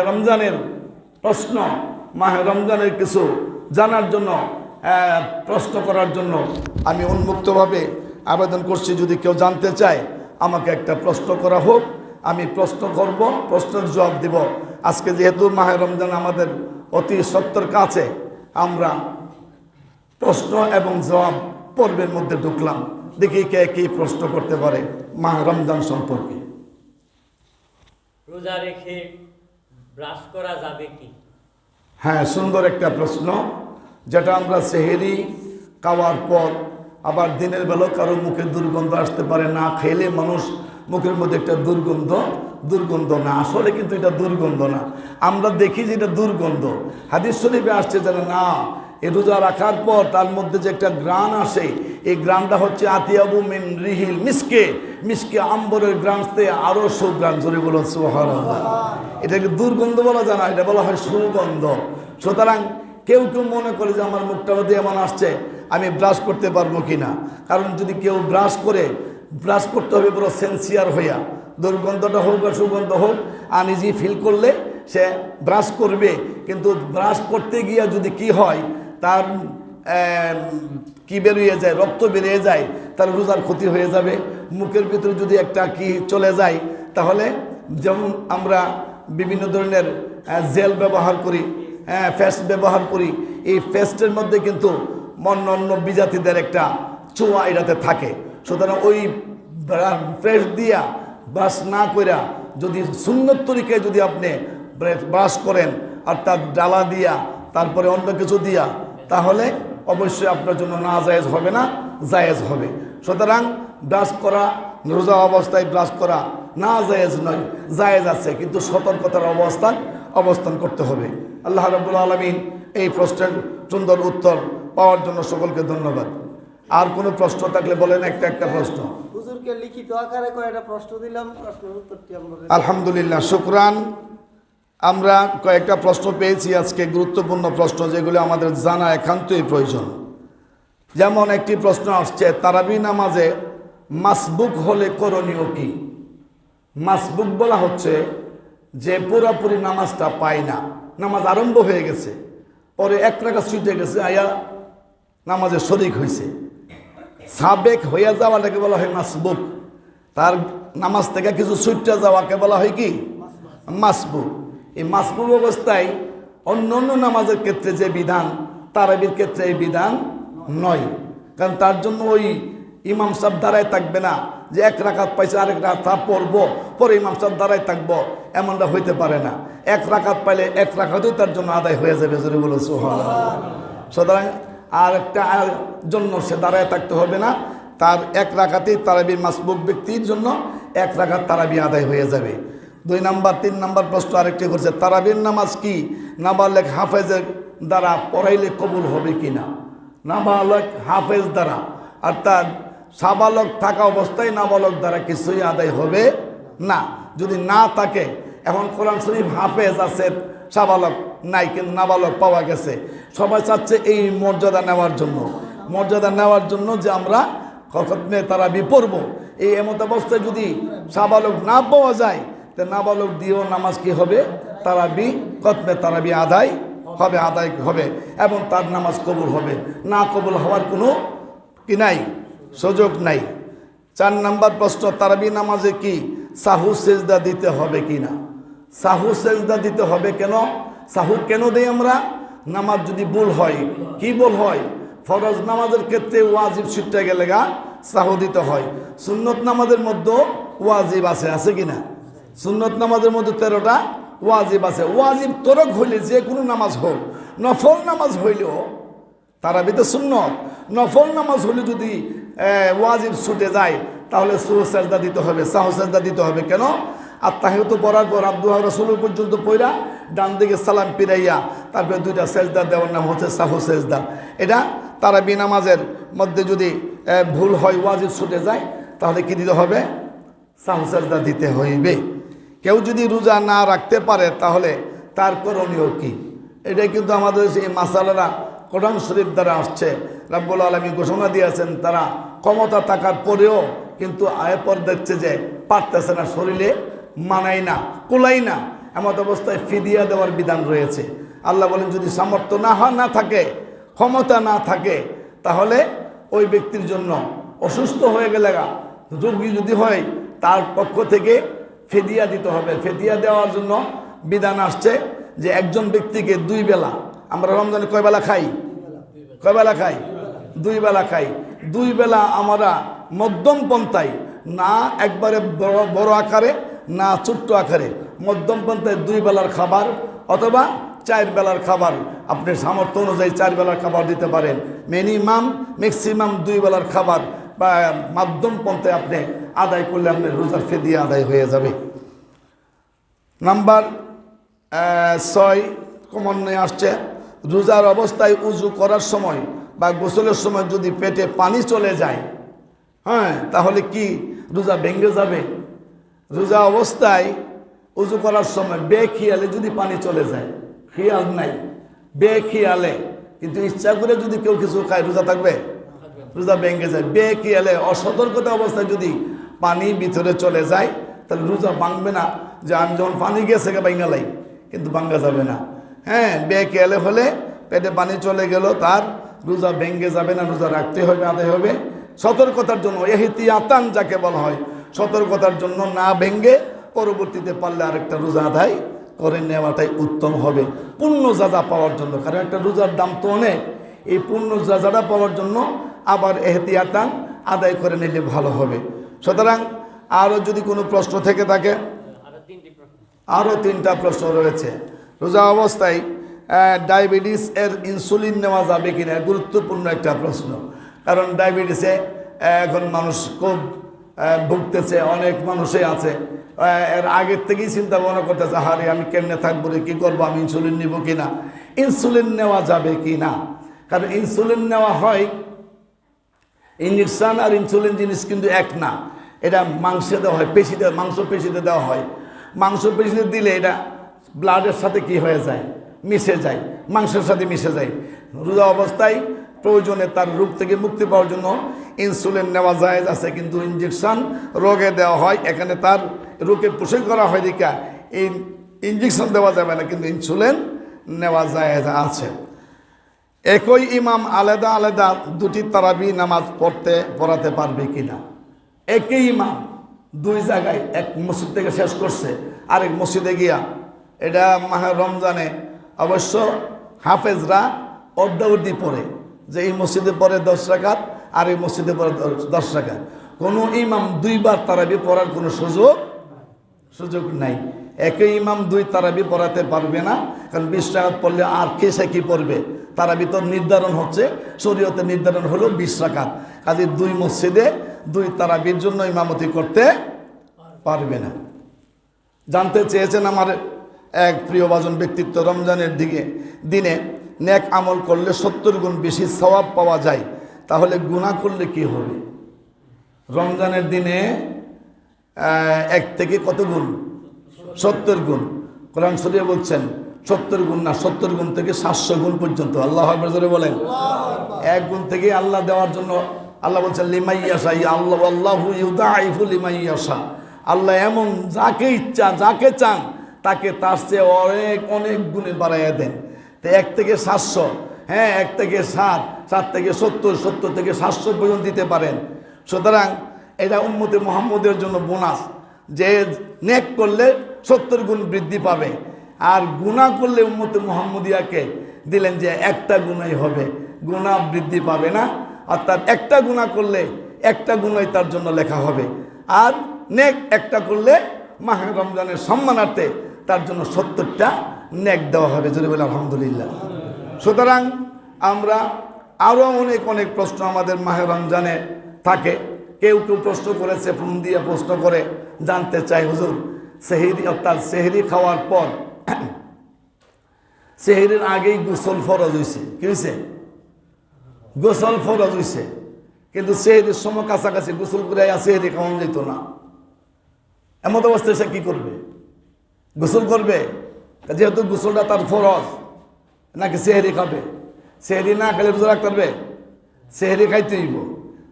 রমজানের প্রশ্ন, মাহে রমজানের কিছু জানার জন্য, প্রশ্ন করার জন্য আমি উন্মুক্তভাবে আবেদন করছি। যদি কেউ জানতে চায় আমাকে একটা প্রশ্ন করা হোক, আমি প্রশ্ন করব, প্রশ্নের জবাব দিব। আজকে যেহেতু মাহে রমজান আমাদের অতি সত্তর কাছে, আমরা প্রশ্ন এবং জবাব পর্বের মধ্যে ঢুকলাম। দেখি কে কি প্রশ্ন করতে পারে মাহে রমজান সম্পর্কে। রোজা রেখে ব্রাশ করা যাবে কি? হ্যাঁ, সুন্দর একটা প্রশ্ন, যেটা আমরা সেহেরি খাওয়ার পর আবার দিনের বেলা কারো মুখে দুর্গন্ধ আসতে পারে, না খেলে মানুষ মুখের মধ্যে একটা দুর্গন্ধ না, আসলে কিন্তু এটা দুর্গন্ধ না, আমরা দেখি যে এটা দুর্গন্ধ। হাদিস শরীফে আসছে যে না, এই রোজা রাখার পর তার মধ্যে যে একটা গ্রান আসে, এই গ্রানটা হচ্ছে আতিয়াবু মিন রিহিল মিসকে আম্বরের গ্রানতে আরও সুগ্রান। জোরে বলুন সুবহানাল্লাহ। এটাকে দুর্গন্ধ বলা যায় না, এটা বলা হয় সুগন্ধ। সুতরাং কেউ মনে করে যে আমার মুখটা মধ্যে এমন আসছে, আমি ব্রাশ করতে পারবো কিনা। কারণ যদি কেউ ব্রাশ করতে হবে পুরো সেন্সিয়ার হইয়া, দুর্গন্ধটা হোক বা সুগন্ধ হোক, আনইজি ফিল করলে সে ব্রাশ করবে। কিন্তু ব্রাশ করতে গিয়া যদি কি হয়, তার কি বেরিয়ে যায়, রক্ত বেরিয়ে যায়, তার রোজার ক্ষতি হয়ে যাবে। মুখের ভিতরে যদি একটা কি চলে যায়, তাহলে যেমন আমরা বিভিন্ন ধরনের জেল ব্যবহার করি, পেস্ট ব্যবহার করি, এই পেস্টের মধ্যে কিন্তু অন্য বিজাতিদের একটা ছোঁয়া এটাতে থাকে। সুতরাং ওই পেস্ট দিয়া ব্রাশ না কইরা যদি সুন্নত তরিকায় যদি আপনি ব্রাশ করেন, অর্থাৎ ডালা দিয়া তারপরে অন্য কিছু দিয়া, তাহলে অবশ্যই আপনার জন্য না জায়েজ হবে না, জায়েজ হবে। সুতরাং ব্রাশ করা, রোজা অবস্থায় ব্রাশ করা না জায়েজ নয়, জায়েজ আছে, কিন্তু সতর্কতার অবস্থান করতে হবে। আল্লাহ রাব্বুল আলামিন এই প্রশ্নের সুন্দর উত্তর পাওয়ার জন্য সকলকে ধন্যবাদ। আর কোনো প্রশ্ন থাকলে বলেন, একটা প্রশ্ন। হুজুরকে লিখিত আকারে কয়েকটা প্রশ্ন দিলাম, প্রশ্নের উত্তরটি আমরা। আলহামদুলিল্লাহ, শুকরান। আমরা কয়েকটা প্রশ্ন পেয়েছি আজকে, গুরুত্বপূর্ণ প্রশ্ন, যেগুলো আমাদের জানা একান্তই প্রয়োজন। যেমন একটি প্রশ্ন আসছে, তারাবি নামাজে মাসবুক হলে করণীয় কি? মাসবুক বলা হচ্ছে যে পুরোপুরি নামাজটা পায় না, নামাজ আরম্ভ হয়ে গেছে, পরে এক রাকাত ছুটে গেছে, আয়া নামাজে শরিক হয়েছে, সাবেক হইয়া যাওয়াটাকে বলা হয় মাসবুক। তার নামাজ থেকে কিছু ছুটে যাওয়াকে বলা হয় কি? মাসবুক। এই মাসবুক অবস্থায় অন্য নামাজের ক্ষেত্রে যে বিধান, তারাবির ক্ষেত্রে এই বিধান নয়। কারণ তার জন্য ওই ইমাম সাহেব দাঁড়ায় থাকবে না, যে এক রাকাত পাইছে আরেক রাকাত পড়বো, পরে ইমাম সাহেব দাঁড়ায় থাকবো, এমনটা হইতে পারে না। এক রাকাত পাইলে এক রাকাতই তার জন্য আদায় হয়ে যাবে। জোরে বলো সুবহানাল্লাহ। সুতরাং আর একটা জন্য সে দাঁড়ায় থাকতে হবে না, তার এক রাকাতেই তারাবির মাসবুক ব্যক্তির জন্য এক রাকাত তারাবি আদায় হয়ে যাবে। 2 নাম্বার 3 নাম্বার প্রশ্ন আরেকটি করছে, তারাবির নামাজ কি নাবালেগ হাফেজের দ্বারা পড়াইলে কবুল হবে কি না? নাবালক হাফেজ দ্বারা, অর্থাৎ সাবালক থাকা অবস্থায় নাবালক দ্বারা কিছুই আদায় হবে না। যদি না থাকে, এখন কোরআন শরীফ হাফেজ আছে, সাবালক নাই, কিন্তু নাবালক পাওয়া গেছে, সবাই চাচ্ছে এই মর্যাদা নেওয়ার জন্য যে আমরা খতমে তারাবি পড়ব। এই এমত অবস্থায় যদি সাবালক না পাওয়া যায়, তো নাবালক দিয়েও নামাজ কি হবে? তারাবি, খতমে তারাবি আদায় হবে এবং তার নামাজ কবুল হবে। না কবুল হওয়ার কোনো কি নাই, সুযোগ নাই। 4 নাম্বার প্রশ্ন, তারাবি নামাজে কি সাহু সেজদা দিতে হবে কি না? সাহু সেজদা দিতে হবে কেন? সাহু কেন দেই আমরা? নামাজ যদি ভুল হয়, কি ভুল হয়? ফরজ নামাজের ক্ষেত্রে ওয়াজিব ছুটে গেলে সাহু দিতে হয়। সুন্নত নামাজের মধ্যে ওয়াজিব আছে কি না? সুন্নত নামাজের মধ্যে 13টা ওয়াজিব আছে। ওয়াজিব তরক হইলে যে কোনো নামাজ হোক, নফল নামাজ হইলেও, তারাবিতে সুন্নত, নফল নামাজ হলে যদি ওয়াজিব ছুটে যায়, তাহলে সুহু সেজদা দিতে হবে, সাহু সেজদা দিতে হবে। কেন? আর তাহিয়াত পড়ার পর আব্দুল্লাহ রাসূল পর্যন্ত পড়া, ডান দিকে সালাম ফিরাইয়া তারপরে 2টা সেজদা দেওয়ার নাম হচ্ছে সাহু সেজদা। এটা তারাবি নামাজের মধ্যে যদি ভুল হয়, ওয়াজিব ছুটে যায়, তাহলে কি দিতে হবে? সাহু সেজদা দিতে হইবে। কেউ যদি রোজা না রাখতে পারে, তাহলে তার করণীয় কি? এটাই কিন্তু আমাদের এই মাসালারা কোরআন শরীফ দ্বারা আসছে। রাব্বুল আলামিন ঘোষণা দিয়েছেন, তারা ক্ষমতা থাকার পরেও কিন্তু আয়ের পর দেখছে যে পারতেছে না, শরীরে মানায় না, কুলাই না, এমত অবস্থায় ফিদিয়া দেওয়ার বিধান রয়েছে। আল্লাহ বলেন যদি সামর্থ্য না থাকে, ক্ষমতা না থাকে, তাহলে ওই ব্যক্তির জন্য অসুস্থ হয়ে গেলে রোগী যদি হয় তার পক্ষ থেকে ফিদিয়া দিতে হবে। ফিদিয়া দেওয়ার জন্য বিধান আসছে যে একজন ব্যক্তিকে 2 বেলা, আমরা রমজানে কয় বেলা খাই? কয় বেলা খাই? 2 বেলা খাই। 2 বেলা আমরা মধ্যম পন্থায়, না একবারে বড় আকারে, না ছোট্ট আকারে, মধ্যম পন্থায় 2 বেলার খাবার অথবা 4 বেলার খাবার, আপনি সামর্থ্য অনুযায়ী 4 বেলার খাবার দিতে পারেন। ম্যাক্সিমাম 2 বেলার খাবার বা মাধ্যম পন্থায় আপনি আদায় করলে আপনার রোজার ফিদিয়া আদায় হয়ে যাবে। নাম্বার 6 ক্রমান্বয়ে আসছে, রোজার অবস্থায় উজু করার সময় বা গোসলের সময় যদি পেটে পানি চলে যায়, হ্যাঁ, তাহলে কি রোজা ভেঙে যাবে? রোজা অবস্থায় উজু করার সময় বেখিয়ালে যদি পানি চলে যায়, খেয়াল নাই, বেখিয়ালে, কিন্তু ইচ্ছা করে যদি কেউ কিছু খায় রোজা থাকবে? রোজা ভেঙে যায়। বেখিয়ালে অসতর্কতা অবস্থায় যদি পানি ভিতরে চলে যায় তাহলে রোজা ভাঙবে না, যে আমি যখন পানি গেছে ভাঙালাই, কিন্তু ভাঙা যাবে না। হ্যাঁ, বেখিয়ালে হলে পেটে পানি চলে গেল, তার রোজা ভেঙে যাবে না, রোজা রাখতে হবে, আদায় হবে। সতর্কতার জন্য, ইহতিয়াতান যাকে বলা হয়, সতর্কতার জন্য না ভেঙে পরবর্তীতে পারলে আরেকটা রোজা আদায় করে নেওয়াটাই উত্তম হবে, পূর্ণ যাজা পাওয়ার জন্য। কারণ একটা রোজার দাম তো অনেক, এই পূর্ণ যাজাটা পাওয়ার জন্য আবার এহতিয়াতান আদায় করে নিলে ভালো হবে। সুতরাং আরও যদি কোনো প্রশ্ন থেকে থাকে, আরও 3টা প্রশ্ন রয়েছে। রোজা অবস্থায় ডায়াবেটিস এর ইনসুলিন নেওয়া যাবে কিনা, গুরুত্বপূর্ণ একটা প্রশ্ন। কারণ ডায়াবেটিসে এখন মানুষ খুব ভুগতেছে, অনেক মানুষই আছে এর আগের থেকেই চিন্তা ভাবনা করতেছে, হারে আমি কেমনে থাকবো রে, কী করবো, আমি ইনসুলিন নিব কিনা, ইনসুলিন নেওয়া যাবে কি না। কারণ ইনসুলিন নেওয়া হয়, ইঞ্জেকশন আর ইনসুলিন জিনিস কিন্তু এক না। এটা মাংসে দেওয়া হয়, পেশিতে, মাংসপেশিতে দেওয়া হয়। মাংসপেশিতে দিলে এটা ব্লাডের সাথে কি হয়ে যায়, মিশে যায়, মাংসের সাথে মিশে যায়। রোজা অবস্থায় প্রয়োজনে তার রোগ থেকে মুক্তি পাওয়ার জন্য ইনসুলিন নেওয়া যায় আছে, কিন্তু ইঞ্জেকশন রোগে দেওয়া হয়, এখানে তার রোগে পোষণ করা হয় দিকা এই ইঞ্জেকশন দেওয়া যাবে না, কিন্তু ইনসুলিন নেওয়া যায় আছে। একই ইমাম আলাদা আলাদা 2টি তারাবি নামাজ পড়াতে পারবে কিনা? একই ইমাম 2 জায়গায়, এক মসজিদ থেকে শেষ করছে আরেক মসজিদে গিয়া, এটা মাহে রমজানে অবশ্য হাফেজরা অর্ধাবর্ধি পড়ে, যে এই মসজিদে পড়ে 10 রাকাত আর এই মসজিদে পড়ে 10 রাকাত। কোনো ইমাম 2 বার তারাবি পড়ার কোনো সুযোগ নাই। একই ইমাম 2 তারাবি পড়াতে পারবে না, কারণ 20 রাকাত পড়লে আর সে কি পড়বে? তারাবি তো নির্ধারণ হচ্ছে, শরীয়তে নির্ধারণ হলো 20 রাকাত, কাজে 2 মসজিদে 2 তারাবির জন্য ইমামতি করতে পারবে না। জানতে চেয়েছেন আমার এক প্রিয়ভাজন ব্যক্তিত্ব, রমজানের দিনে নেক আমল করলে 70 গুণ বেশি সওয়াব পাওয়া যায়, তাহলে গুনাহ করলে কি হবে? রমজানের দিনে 1 থেকে কত গুণ? 70 গুণ। কোরআন শরীফে বলছেন 70 গুণ না, 70 গুণ থেকে 700 গুণ পর্যন্ত। আল্লাহু আকবার জোরে বলেন। 1 গুণ থেকে আল্লাহ দেওয়ার জন্য আল্লাহ বলছেন লিমাইয়াশা, আল্লাহ আল্লাহু ইউদাইফু লিমাইয়াশা, আল্লাহ এমন যাকে ইচ্ছা, যাকে চান তাকে তার চেয়ে অনেক অনেক গুণে বাড়াইয়া দেন। তো 1 থেকে 700, হ্যাঁ 1 থেকে 7, 7 থেকে 70, 70 থেকে 700 পর্যন্ত দিতে পারেন। সুতরাং এটা উম্মতে মুহাম্মদের জন্য বোনাস, যে নেক করলে 70 গুণ বৃদ্ধি পাবে, আর গুনাহ করলে উম্মতে মুহাম্মদিয়াকে দিলেন যে 1টা গুনাই হবে, গুনাহ বৃদ্ধি পাবে না। অর্থাৎ 1টা গুনাহ করলে 1টা গুনাই তার জন্য লেখা হবে, আর নেক 1টা করলে মাহে রমজানের সম্মানার্থে তার জন্য 70টা নেক দেওয়া হবে। যদি বলে আলহামদুলিল্লাহ। সুতরাং আমরা আরও অনেক অনেক প্রশ্ন আমাদের মাহে রমজানে থাকে। কেউ প্রশ্ন করেছে, ফোন দিয়ে প্রশ্ন করে জানতে চাই, হুজুর সেহরি, অর্থাৎ সেহরি খাওয়ার পর সেহরির আগেই গোসল ফরজ হয়েছে, কি হয়েছে? গোসল ফরজ হয়েছে, কিন্তু সেহরির সময় কাছাকাছি গোসল করে সেহরি খাওয়ানো যেত না। এমন অবস্থায় সে কী করবে? গোসল করবে, যেহেতু গোসলটা তার ফরজ, নাকি সেহরি খাবে? সেহরি না খেলে রোজা রাখতে পারবে? সেহরি খাইতে হইব।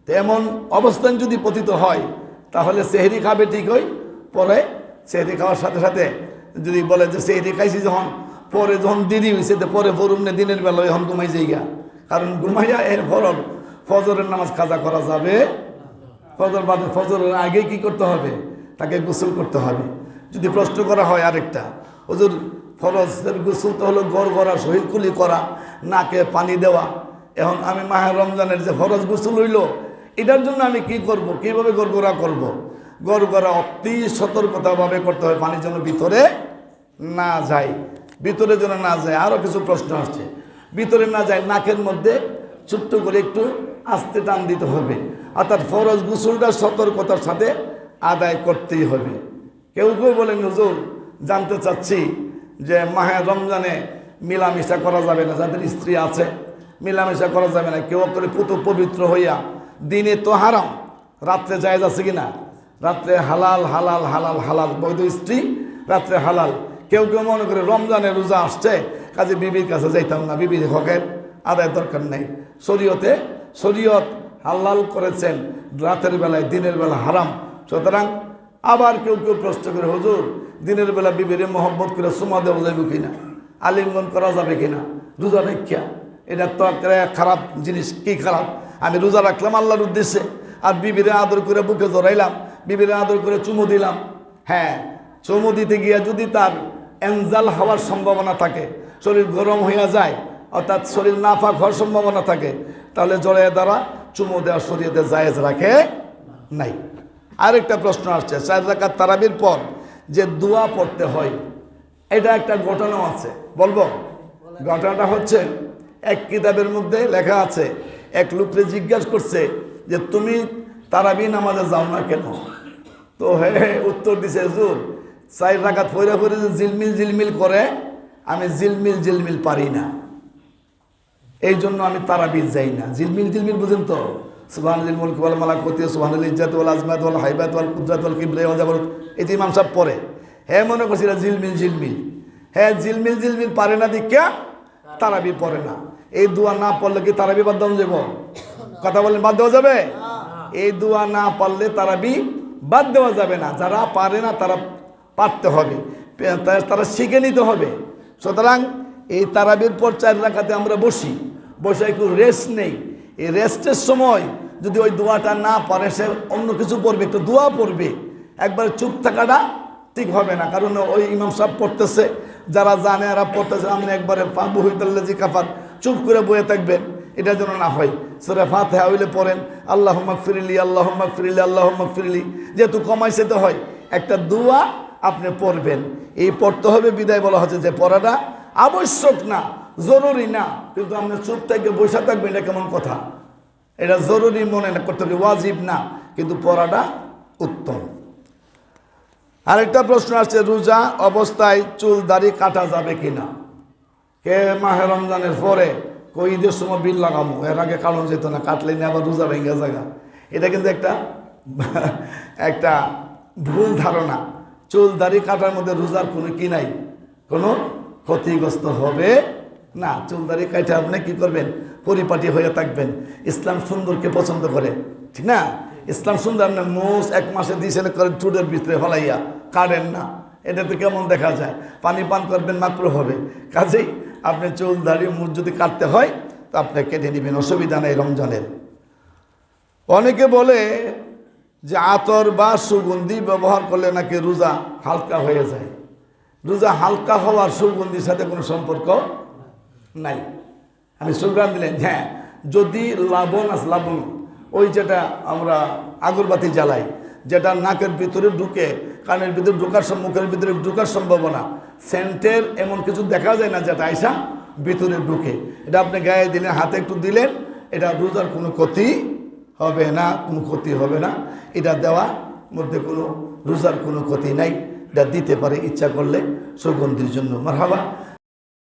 তো এমন অবস্থান যদি পতিত হয় তাহলে সেহরি খাবে ঠিকই, পরে সেহরি খাওয়ার সাথে সাথে যদি বলে যে সেই খাইছি যখন পরে যখন দেরি হয়েছে তো পরে ফরুম নে দিনের বেলা এখন ঘুমাই যাইগা, কারণ ঘুমাইয়া এর ফজরের নামাজ কাজা করা যাবে। ফজর বাদে ফজরের আগে কি করতে হবে, তাকে গোসল করতে হবে। যদি প্রশ্ন করা হয় আরেকটা, হুজুর ফরজের গোসল তো হলো গড়গড়া শহীদ কুলি করা, নাকে পানি দেওয়া। এখন আমি মাহে রমজানের যে ফরজ গোসল হইল, এটার জন্য আমি কি করব, কিভাবে গড়গড়া করব? গড়গড়া অতি সতর্কতাভাবে করতে হবে, পানি যেন ভিতরে না যায়, ভিতরে যেন না যায়। আরও কিছু প্রশ্ন আসছে, ভিতরে না যায় নাকের মধ্যে ছোট্ট করে একটু আস্তে টান দিতে হবে, অর্থাৎ ফরজ গোসলটা সতর্কতার সাথে আদায় করতেই হবে। কেউ কেউ বলেন হুজুর জানতে চাচ্ছি যে মাহে রমজানে মিলামিশা করা যাবে না, যাদের স্ত্রী আছে মিলামিশা করা যাবে না। কেউ করে পবিত্র হইয়া দিনে তো হারাম, রাত্রে জায়েজ আছে কিনা? রাত্রে হালাল হালাল হালাল হালাল, বৈধ স্ত্রী রাত্রে হালাল। কেউ কেউ মনে করে রমজানে রোজা আসছে, কাজে বিবির কাছে যাইতাম না, বিবির হকের আদায় দরকার নেই। শরীয়ত হালাল করেছেন রাতের বেলায়, দিনের বেলা হারাম। সুতরাং আবার কেউ কেউ প্রশ্ন করে হুজুর দিনের বেলা বিবিরে মহব্বত করে সুমা দেওয়া যাবে কিনা, আলিঙ্গন করা যাবে কিনা রোজা রেখা? এটা তো খারাপ জিনিস। কি খারাপ? আমি রোজা রাখলাম আল্লাহর উদ্দেশ্যে, আর বিবিরে আদর করে বুকে জড়াইলাম, বিবিরে আদর করে চুমু দিলাম। হ্যাঁ, চুমু দিতে গিয়ে যদি তার এনজাল হওয়ার সম্ভাবনা থাকে, শরীর গরম হইয়া যায়, অর্থাৎ শরীর নাফাক হওয়ার সম্ভাবনা থাকে, তাহলে জড়াইয়া দ্বারা চুমু দেওয়া শরীয়তে জায়েজ রাখে নাই। আরেকটা প্রশ্ন আসছে, 4 রাকাত তারাবির পর যে দোয়া পড়তে হয়, এটা একটা ঘটনা আছে, বলবো? ঘটনাটা হচ্ছে, এক কিতাবের মধ্যে লেখা আছে, এক লোককে জিজ্ঞাসা করছে যে তুমি তারাবি নামাজে যাও না কেন? তো উত্তর দিছে হুজুর 4 রাকাত পড়ে পড়ে যে ঝিলমিল ঝিলমিল করে, আমি ঝিলমিল ঝিলমিল পারি না, এই জন্য আমি তারাবি যাই না। ঝিলমিল ঝিলমিল বুঝেন তো? সুবহানাল মুলক ওয়াল মালাকুতি সুবহানাল ইজ্জাত ওয়াল আজমাত ওয়াল হাইবাত ওয়াল কুদরাত ওয়াল কিবরিয়া ওয়াল জাবারুত, এই যে ইমাম সাহেব পড়ে, হ্যাঁ মনে করছি ঝিলমিল ঝিলমিল। হ্যাঁ, ঝিলমিল ঝিলমিল পারে না দীক্ষা তারাবি পড়ে না। এই দোয়া না পড়লে কি তারাবি বাদ দেওয়া যাবে? কথা বলেন, বাদ দেওয়া যাবে? এই দোয়া না পড়লে তারাবি বাদ দেওয়া যাবে না। যারা পারে না তারা পারতে হবে, তারা শিখে নিতে হবে। সুতরাং এই তারাবির পর 4 রাকাতে আমরা বসে একটু রেস্ট নেই। এই রেস্টের সময় যদি ওই দোয়াটা না পারে, সে অন্য কিছু পড়বে, একটু দোয়া পড়বে। একবার চুপ থাকাটা ঠিক হবে না, কারণ ওই ইমাম সাহেব পড়তেছে, যারা জানে এরা পড়তেছে, আপনি একবারে পাবু হইতাল্লাজি কাফার চুপ করে বয়ে থাকবেন, এটা যেন না হয়। সূরা ফাতিহা হইলে পড়েন আল্লাহুম্মা গফিরলি আল্লাহুম্মা গফিরলি আল্লাহুম্মা গফিরলি, যেহেতু কমাইছে তো হয়, একটা দোয়া আপনি পড়বেন। এই পড়তে হবে বিদায় বলা হচ্ছে যে পড়াটা আবশ্যক না, জরুরি না, কিন্তু আপনি চুপ থেকে বসে থাকবেন, এটা কেমন কথা? এটা জরুরি মনে না করতে হবে, ওয়াজিব না, কিন্তু পড়াটা উত্তম। আরেকটা প্রশ্ন আসছে, রোজা অবস্থায় চুল দাড়ি কাটা যাবে কিনা? কে মাহে রমজানের পরে ঈদের সময় বিল লাগামো, এর আগে কারণ যেত না, কাটলে নিয়ে আবার রোজা ভেঙে জায়গা। এটা কিন্তু একটা ভুল ধারণা। চুল দাড়ি কাটার মধ্যে রোজার কোনো কি নাই, কোনো ক্ষতিগ্রস্ত হবে না। চুল দাড়ি কাটে আপনি কি করবেন? পরিপাটি হয়ে থাকবেন। ইসলাম সুন্দরকে পছন্দ করে, ঠিক না? ইসলাম সুন্দর। আপনি মোষ 1 মাসে দিয়েছেন করে চুলের ভিতরে ফলাইয়া কাটেন না, এটাতে কেমন দেখা যায়? পানি পান করবেন মাত্র হবে। কাজেই আপনি চুল দাড়ি মুখ যদি কাটতে হয় তো আপনি কেটে নেবেন, অসুবিধা নেই রমজানের। অনেকে বলে যে আতর বা সুগন্ধি ব্যবহার করলে নাকি রোজা হালকা হয়ে যায়। রোজা হালকা হওয়ার সুগন্ধির সাথে কোনো সম্পর্ক নাই। আমি সুগ্রাম দিলেন, হ্যাঁ, যদি লবণ ওই যেটা আমরা আগরবাতি জ্বালাই, যেটা নাকের ভিতরে ঢুকে, কানের ভিতরে ঢোকার, মুখের ভিতরে ঢোকার সম্ভাবনা, সেন্টের এমন কিছু দেখা যায় না যেটা আইসা ভিতরে ঢুকে, এটা আপনি গায়ে দিলেন, হাতে একটু দিলেন, এটা রোজার কোনো ক্ষতি হবে না, কোনো ক্ষতি হবে না। এটা দেওয়ার মধ্যে কোনো রোজার কোনো ক্ষতি নাই, এটা দিতে পারে ইচ্ছা করলে সুগন্ধির জন্য। মারহাবা।